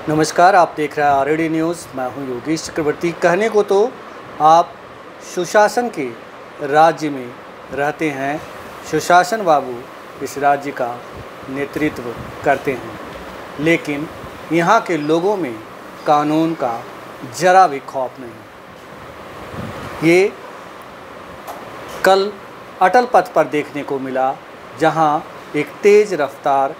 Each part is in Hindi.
नमस्कार, आप देख रहे हैं आरडी न्यूज़। मैं हूं योगेश चक्रवर्ती। कहने को तो आप सुशासन के राज्य में रहते हैं, सुशासन बाबू इस राज्य का नेतृत्व करते हैं, लेकिन यहाँ के लोगों में कानून का जरा भी खौफ नहीं। ये कल अटल पथ पर देखने को मिला, जहाँ एक तेज़ रफ्तार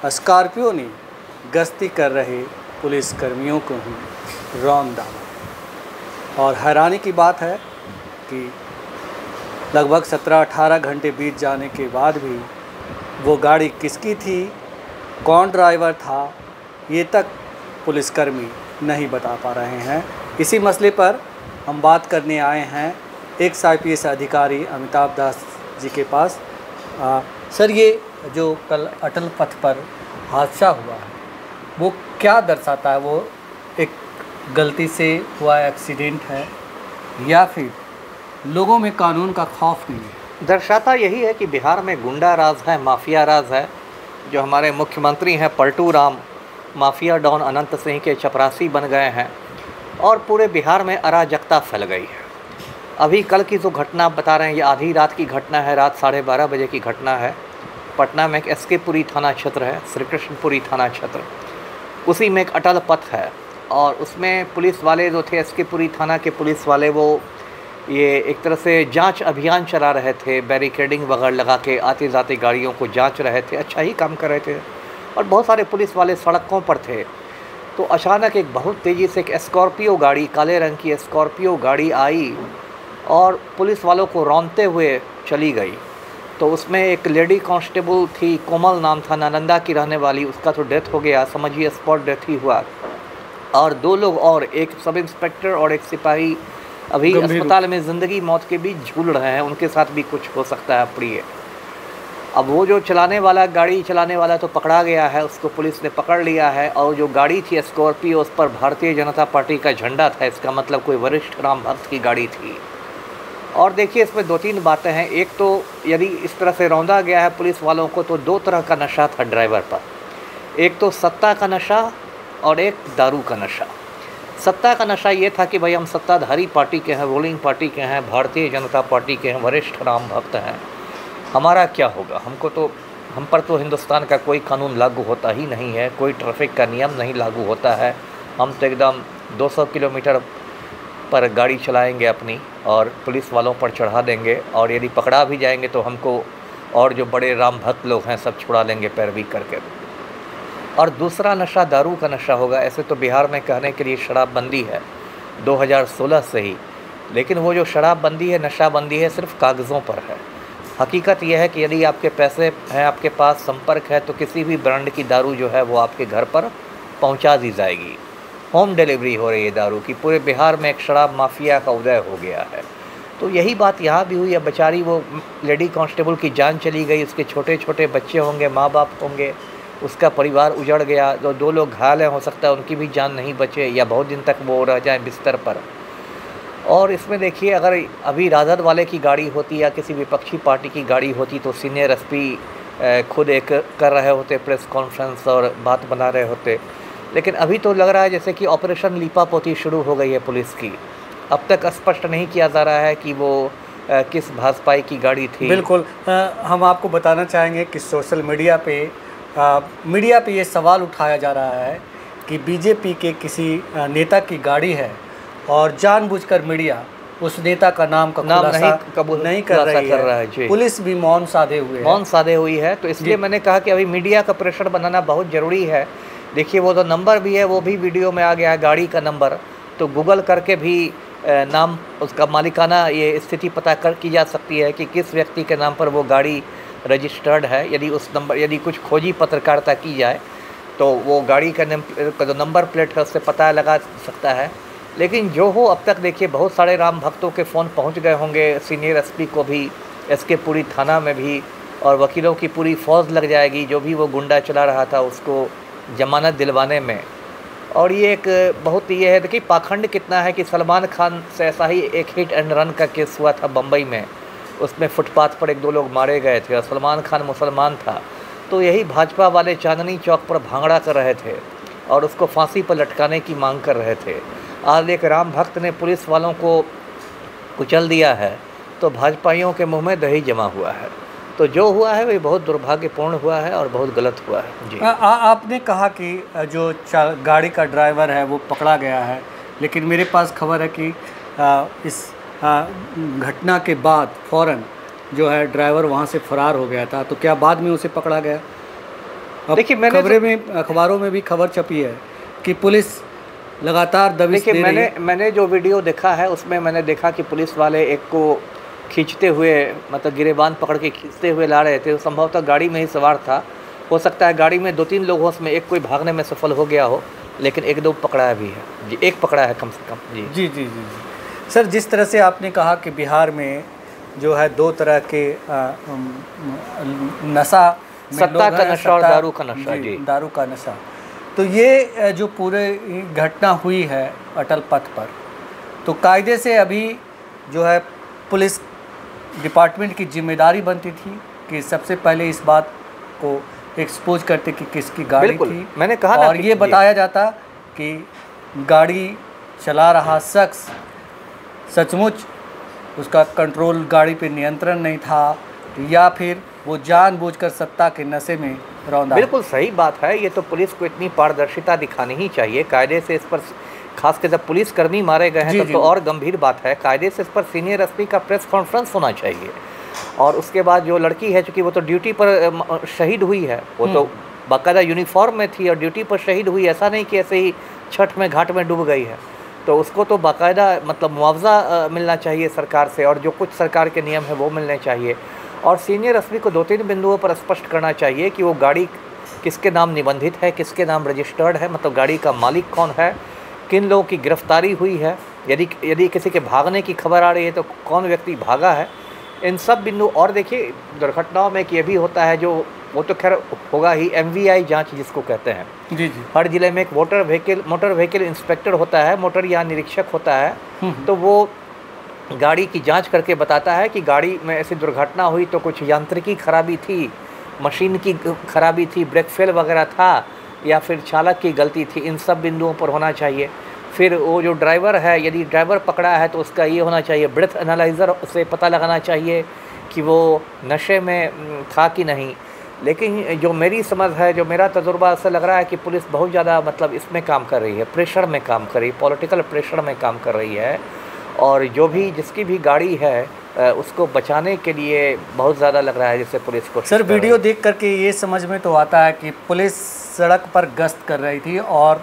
स्कॉर्पियो ने गश्ती कर रहे पुलिसकर्मियों को ही रौंद डाला। और हैरानी की बात है कि लगभग 17-18 घंटे बीत जाने के बाद भी वो गाड़ी किसकी थी, कौन ड्राइवर था, ये तक पुलिसकर्मी नहीं बता पा रहे हैं। इसी मसले पर हम बात करने आए हैं एक्स IPS अधिकारी अमिताभ दास जी के पास। सर, ये जो कल अटल पथ पर हादसा हुआ है वो क्या दर्शाता है? वो एक गलती से हुआ एक्सीडेंट है या फिर लोगों में कानून का खौफ नहीं है? दर्शाता यही है कि बिहार में गुंडा राज है, माफिया राज है। जो हमारे मुख्यमंत्री हैं पलटू राम माफिया डॉन अनंत सिंह के चपरासी बन गए हैं और पूरे बिहार में अराजकता फैल गई है। अभी कल की जो घटना बता रहे हैं, ये आधी रात की घटना है, रात 12:30 बजे की घटना है। पटना में एक SK पुरी थाना क्षेत्र है, श्री कृष्णपुरी थाना क्षेत्र, उसी में एक अटल पथ है और उसमें पुलिस वाले जो थे, SK पुरी थाना के पुलिस वाले, वो ये एक तरह से जांच अभियान चला रहे थे, बैरिकेडिंग वगैरह लगा के आती जाती गाड़ियों को जांच रहे थे, अच्छा ही काम कर रहे थे और बहुत सारे पुलिस वाले सड़कों पर थे। तो अचानक एक बहुत तेज़ी से एक स्कॉर्पियो गाड़ी, काले रंग की स्कॉर्पियो गाड़ी आई और पुलिस वालों को रौंदते हुए चली गई। तो उसमें एक लेडी कांस्टेबल थी, कोमल नाम था, नालंदा की रहने वाली, उसका तो डेथ हो गया, समझिए स्पॉट डेथ ही हुआ। और 2 लोग और, एक सब इंस्पेक्टर और एक सिपाही अभी अस्पताल में ज़िंदगी मौत के बीच झूल रहे हैं, उनके साथ भी कुछ हो सकता है प्रिय। अब वो जो गाड़ी चलाने वाला तो पकड़ा गया है, उसको पुलिस ने पकड़ लिया है। और जो गाड़ी थी स्कॉर्पियो, उस पर भारतीय जनता पार्टी का झंडा था, इसका मतलब कोई वरिष्ठ राम भक्त की गाड़ी थी। और देखिए, इसमें 2-3 बातें हैं। एक तो यदि इस तरह से रौंदा गया है पुलिस वालों को, तो 2 तरह का नशा था ड्राइवर पर। एक तो सत्ता का नशा और एक दारू का नशा। सत्ता का नशा ये था कि भाई हम सत्ताधारी पार्टी के हैं, रूलिंग पार्टी के हैं, भारतीय जनता पार्टी के हैं, वरिष्ठ राम भक्त हैं, हमारा क्या होगा, हम पर तो हिंदुस्तान का कोई कानून लागू होता ही नहीं है, कोई ट्रैफिक का नियम नहीं लागू होता है, हम तो एकदम 200 किलोमीटर पर गाड़ी चलाएंगे अपनी और पुलिस वालों पर चढ़ा देंगे, और यदि पकड़ा भी जाएंगे तो हमको और जो बड़े राम भक्त लोग हैं सब छुड़ा लेंगे पैरवी करके। और दूसरा नशा दारू का नशा होगा। ऐसे तो बिहार में कहने के लिए शराबबंदी है 2016 से ही, लेकिन वो जो शराबबंदी है, नशाबंदी है, सिर्फ कागज़ों पर है। हकीकत यह है कि यदि आपके पैसे हैं, आपके पास संपर्क है, तो किसी भी ब्रांड की दारू जो है वो आपके घर पर पहुंचा दी जाएगी। होम डिलीवरी हो रही है दारू की। पूरे बिहार में एक शराब माफिया का उदय हो गया है। तो यही बात यहाँ भी हुई है। बेचारी वो लेडी कांस्टेबल की जान चली गई, उसके छोटे छोटे बच्चे होंगे, माँ बाप होंगे, उसका परिवार उजड़ गया। जो 2 लोग घायल हैं, हो सकता है उनकी भी जान नहीं बचे या बहुत दिन तक वो रह जाए बिस्तर पर। और इसमें देखिए, अगर अभी राजद वाले की गाड़ी होती या किसी विपक्षी पार्टी की गाड़ी होती तो सीनियर SP खुद एक कर रहे होते प्रेस कॉन्फ्रेंस और बात बना रहे होते। लेकिन अभी तो लग रहा है जैसे कि ऑपरेशन लीपापोती शुरू हो गई है पुलिस की। अब तक स्पष्ट नहीं किया जा रहा है कि वो किस भाजपाई की गाड़ी थी। बिल्कुल, हम आपको बताना चाहेंगे कि सोशल मीडिया पे ये सवाल उठाया जा रहा है कि BJP के किसी नेता की गाड़ी है और जानबूझकर मीडिया उस नेता का नाम नहीं कर रही है। पुलिस भी मौन साधे हुई है। तो इसलिए मैंने कहा कि अभी मीडिया का प्रेशर बनाना बहुत ज़रूरी है। देखिए, वो तो नंबर भी है, वो भी वीडियो में आ गया है, गाड़ी का नंबर। तो गूगल करके भी नाम, उसका मालिकाना ये स्थिति पता की जा सकती है कि किस व्यक्ति के नाम पर वो गाड़ी रजिस्टर्ड है। यदि कुछ खोजी पत्रकारिता की जाए तो वो गाड़ी का जो नंबर प्लेट है उससे पता लगा सकता है। लेकिन जो हो, अब तक देखिए बहुत सारे राम भक्तों के फ़ोन पहुंच गए होंगे सीनियर SP को भी, SK पुरी थाना में भी, और वकीलों की पूरी फ़ौज लग जाएगी जो भी वो गुंडा चला रहा था उसको जमानत दिलवाने में। और ये एक बहुत ये है, देखिए पाखंड कितना है कि सलमान खान से ऐसा ही एक हिट एंड रन का केस हुआ था बम्बई में। उसमें फुटपाथ पर 1-2 लोग मारे गए थे और सलमान खान मुसलमान था। तो यही भाजपा वाले चांदनी चौक पर भांगड़ा कर रहे थे और उसको फांसी पर लटकाने की मांग कर रहे थे। आज एक राम भक्त ने पुलिस वालों को कुचल दिया है तो भाजपाइयों के मुंह में दही जमा हुआ है। तो जो हुआ है वह बहुत दुर्भाग्यपूर्ण हुआ है और बहुत गलत हुआ है जी। आपने कहा कि जो गाड़ी का ड्राइवर है वो पकड़ा गया है, लेकिन मेरे पास खबर है कि इस घटना के बाद फ़ौरन जो है ड्राइवर वहाँ से फरार हो गया था। तो क्या बाद में उसे पकड़ा गया? देखिए, मैंने खबरें में, अखबारों में भी खबर छपी है कि पुलिस लगातार दबिश दे रही है। मैंने जो वीडियो देखा है उसमें मैंने देखा कि पुलिस वाले एक को खींचते हुए, मतलब गिरेबान पकड़ के खींचते हुए ला रहे थे। संभवतः गाड़ी में ही सवार था, हो सकता है गाड़ी में 2-3 लोग हो, उसमें एक कोई भागने में सफल हो गया हो, लेकिन 1-2 पकड़ा भी है जी, एक पकड़ा है कम से कम जी। जी जी जी जी सर, जिस तरह से आपने कहा कि बिहार में जो है 2 तरह के नशा, सत्ता का नशा और दारू का नशा जी, दारू का नशा। तो ये जो पूरे घटना हुई है अटल पथ पर, तो कायदे से अभी जो है पुलिस डिपार्टमेंट की जिम्मेदारी बनती थी कि सबसे पहले इस बात को एक्सपोज करते कि किसकी गाड़ी थी। मैंने कहा और ये बताया जाता कि गाड़ी चला रहा शख्स सचमुच उसका कंट्रोल गाड़ी पे नियंत्रण नहीं था या फिर वो जानबूझकर सत्ता के नशे में रौंदा। बिल्कुल सही बात है। ये तो पुलिस को इतनी पारदर्शिता दिखानी ही चाहिए कायदे से। इस पर खास कर जब पुलिसकर्मी मारे गए हैं तो और गंभीर बात है। कायदे से इस पर सीनियर एसपी का प्रेस कॉन्फ्रेंस होना चाहिए। और उसके बाद जो लड़की है, चूँकि वो तो ड्यूटी पर शहीद हुई है, वो तो बाकायदा यूनिफॉर्म में थी और ड्यूटी पर शहीद हुई, ऐसा नहीं कि ऐसे ही छठ में घाट में डूब गई है। तो उसको तो बाकायदा मतलब मुआवजा मिलना चाहिए सरकार से, और जो कुछ सरकार के नियम है वो मिलने चाहिए। और सीनियर एसपी को 2-3 बिंदुओं पर स्पष्ट करना चाहिए कि वो गाड़ी किसके नाम निबंधित है, किसके नाम रजिस्टर्ड है, मतलब गाड़ी का मालिक कौन है, किन लोगों की गिरफ्तारी हुई है, यदि किसी के भागने की खबर आ रही है तो कौन व्यक्ति भागा है, इन सब बिंदु। और देखिए, दुर्घटनाओं में कि ये भी होता है, जो वो तो खैर होगा ही, MVI जांच जिसको कहते हैं जी जी, हर जिले में एक मोटर व्हीकल इंस्पेक्टर होता है, मोटर यान निरीक्षक होता है। तो वो गाड़ी की जांच करके बताता है कि गाड़ी में ऐसी दुर्घटना हुई तो कुछ यांत्रिकी खराबी थी, मशीन की खराबी थी, ब्रेक फेल वगैरह था, या फिर चालक की गलती थी। इन सब बिंदुओं पर होना चाहिए। फिर वो जो ड्राइवर है, यदि ड्राइवर पकड़ा है तो उसका ये होना चाहिए, ब्रेथ एनालाइज़र, उसे पता लगाना चाहिए कि वो नशे में था कि नहीं। लेकिन जो मेरी समझ है, जो मेरा तजुर्बा, ऐसा लग रहा है कि पुलिस बहुत ज़्यादा मतलब इसमें काम कर रही है, प्रेशर में काम कर रही है, पॉलिटिकल प्रेशर में काम कर रही है। और जो भी जिसकी भी गाड़ी है उसको बचाने के लिए बहुत ज़्यादा लग रहा है जैसे पुलिस को। सर, वीडियो देख करके ये समझ में तो आता है कि पुलिस सड़क पर गश्त कर रही थी, और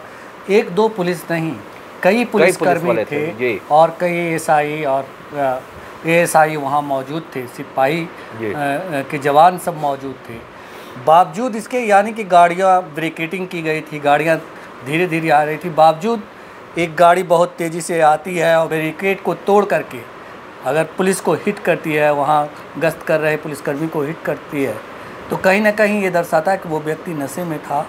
1-2 पुलिस नहीं, कई पुलिसकर्मी थे और कई ASI और ASI वहाँ मौजूद थे, सिपाही के जवान सब मौजूद थे। बावजूद इसके, यानी कि गाड़ियाँ ब्रेकेटिंग की गई थी, गाड़ियाँ धीरे धीरे आ रही थी, बावजूद एक गाड़ी बहुत तेज़ी से आती है और बैरिकेड को तोड़ करके अगर पुलिस को हिट करती है, वहाँ गश्त कर रहे पुलिसकर्मी को हिट करती है, तो कहीं ना कहीं ये दर्शाता है कि वो व्यक्ति नशे में था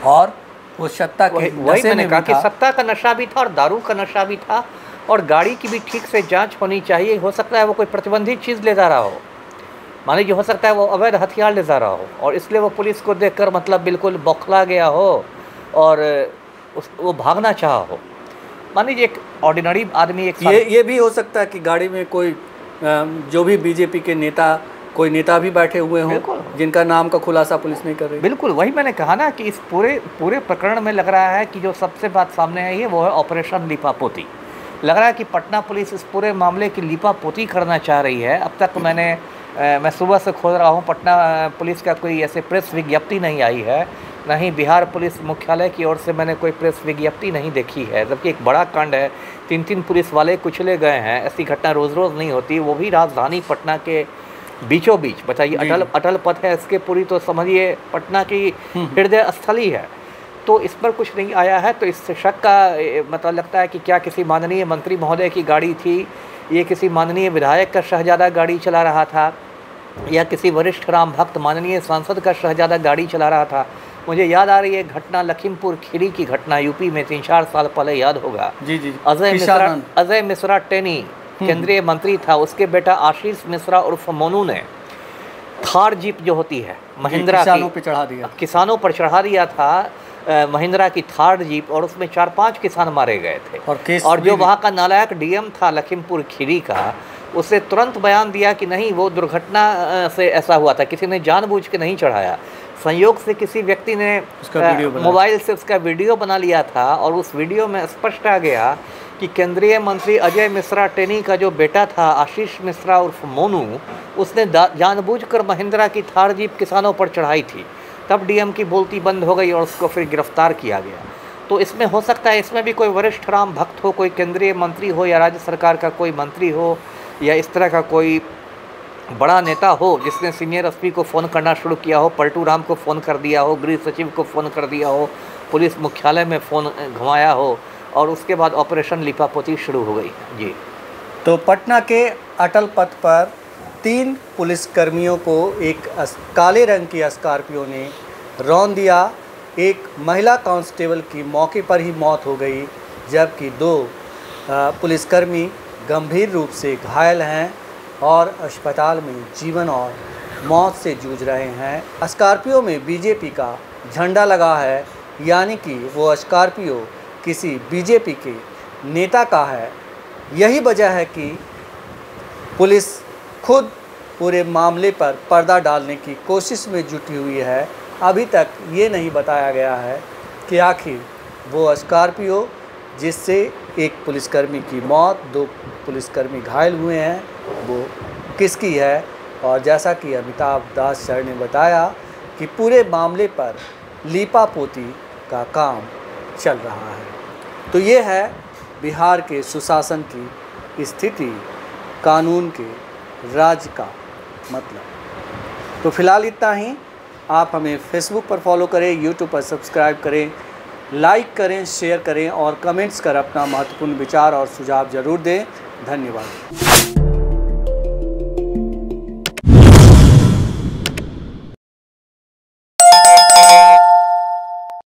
और वो सत्ता के नशे में भी था। सत्ता का नशा भी था और दारू का नशा भी था, और गाड़ी की भी ठीक से जांच होनी चाहिए। हो सकता है वो कोई प्रतिबंधित चीज़ ले जा रहा हो, मान लीजिए हो सकता है वो अवैध हथियार ले जा रहा हो, और इसलिए वो पुलिस को देखकर मतलब बिल्कुल बौखला गया हो और वो भागना चाहा हो। मान लीजिए एक ऑर्डिनरी आदमी, एक ये भी हो सकता है कि गाड़ी में कोई जो भी BJP के कोई नेता भी बैठे हुए हों, जिनका नाम का खुलासा पुलिस नहीं कर रही। बिल्कुल, वही मैंने कहा ना कि इस पूरे प्रकरण में लग रहा है कि जो सबसे बात सामने आई है वो है ऑपरेशन लीपापोती। लग रहा है कि पटना पुलिस इस पूरे मामले की लीपापोती करना चाह रही है। अब तक मैं सुबह से खोज रहा हूँ, पटना पुलिस का कोई ऐसे प्रेस विज्ञप्ति नहीं आई है, ना ही बिहार पुलिस मुख्यालय की ओर से मैंने कोई प्रेस विज्ञप्ति नहीं देखी है। जबकि एक बड़ा कांड है, 3 पुलिस वाले कुचले गए हैं, ऐसी घटना रोज़ रोज़ नहीं होती, वो भी राजधानी पटना के बीचों बीच। बताइए, अटल पथ है, इसके पूरी तो समझिए पटना की हृदय स्थली है, तो इस पर कुछ नहीं आया है। तो इस शक का मतलब लगता है कि क्या किसी माननीय मंत्री महोदय की गाड़ी थी, ये किसी माननीय विधायक का शहजादा गाड़ी चला रहा था, या किसी वरिष्ठ राम भक्त माननीय सांसद का शहजादा गाड़ी चला रहा था। मुझे याद आ रही है घटना, लखीमपुर खीरी की घटना, यूपी में 3-4 साल पहले, याद होगा जी। अजय मिश्रा टेनी केंद्रीय मंत्री था, उसके बेटा आशीष मिश्रा उर्फ मोनू ने थार जीप जो होती है महिंद्रा की, किसानों पर चढ़ा दिया था, महिंद्रा की थार जीप, और उसमें 4-5 किसान मारे गए थे। और जो वहाँ का नालायक डीएम था लखीमपुर खीरी का, उसने तुरंत बयान दिया कि नहीं, वो दुर्घटना से ऐसा हुआ था, किसी ने जानबूझ के नहीं चढ़ाया। संयोग से किसी व्यक्ति ने मोबाइल से उसका वीडियो बना लिया था, और उस वीडियो में स्पष्ट आ गया कि केंद्रीय मंत्री अजय मिश्रा टेनी का जो बेटा था आशीष मिश्रा उर्फ मोनू, उसने जानबूझकर महिंद्रा की थार जीप किसानों पर चढ़ाई थी। तब डीएम की बोलती बंद हो गई और उसको फिर गिरफ्तार किया गया। तो इसमें हो सकता है इसमें भी कोई वरिष्ठ राम भक्त हो, कोई केंद्रीय मंत्री हो या राज्य सरकार का कोई मंत्री हो या इस तरह का कोई बड़ा नेता हो जिसने सीनियर एसपी को फ़ोन करना शुरू किया हो, पलटू राम को फ़ोन कर दिया हो, गृह सचिव को फ़ोन कर दिया हो, पुलिस मुख्यालय में फ़ोन घुमाया हो, और उसके बाद ऑपरेशन लीपापोती शुरू हो गई जी। तो पटना के अटल पथ पर 3 पुलिसकर्मियों को एक काले रंग की स्कॉर्पियो ने रौंद दिया। एक महिला कांस्टेबल की मौके पर ही मौत हो गई, जबकि 2 पुलिसकर्मी गंभीर रूप से घायल हैं और अस्पताल में जीवन और मौत से जूझ रहे हैं। स्कॉर्पियो में बीजेपी का झंडा लगा है, यानी कि वो स्कॉर्पियो किसी बीजेपी के नेता का है। यही वजह है कि पुलिस खुद पूरे मामले पर पर्दा डालने की कोशिश में जुटी हुई है। अभी तक ये नहीं बताया गया है कि आखिर वो स्कॉर्पियो जिससे एक पुलिसकर्मी की मौत, 2 पुलिसकर्मी घायल हुए हैं, वो किसकी है। और जैसा कि अमिताभ दास सर ने बताया कि पूरे मामले पर लीपापोती का काम चल रहा है। तो ये है बिहार के सुशासन की स्थिति, कानून के राज का मतलब। तो फिलहाल इतना ही। आप हमें फेसबुक पर फॉलो करें, यूट्यूब पर सब्सक्राइब करें, लाइक करें, शेयर करें और कमेंट्स कर अपना महत्वपूर्ण विचार और सुझाव ज़रूर दें। धन्यवाद।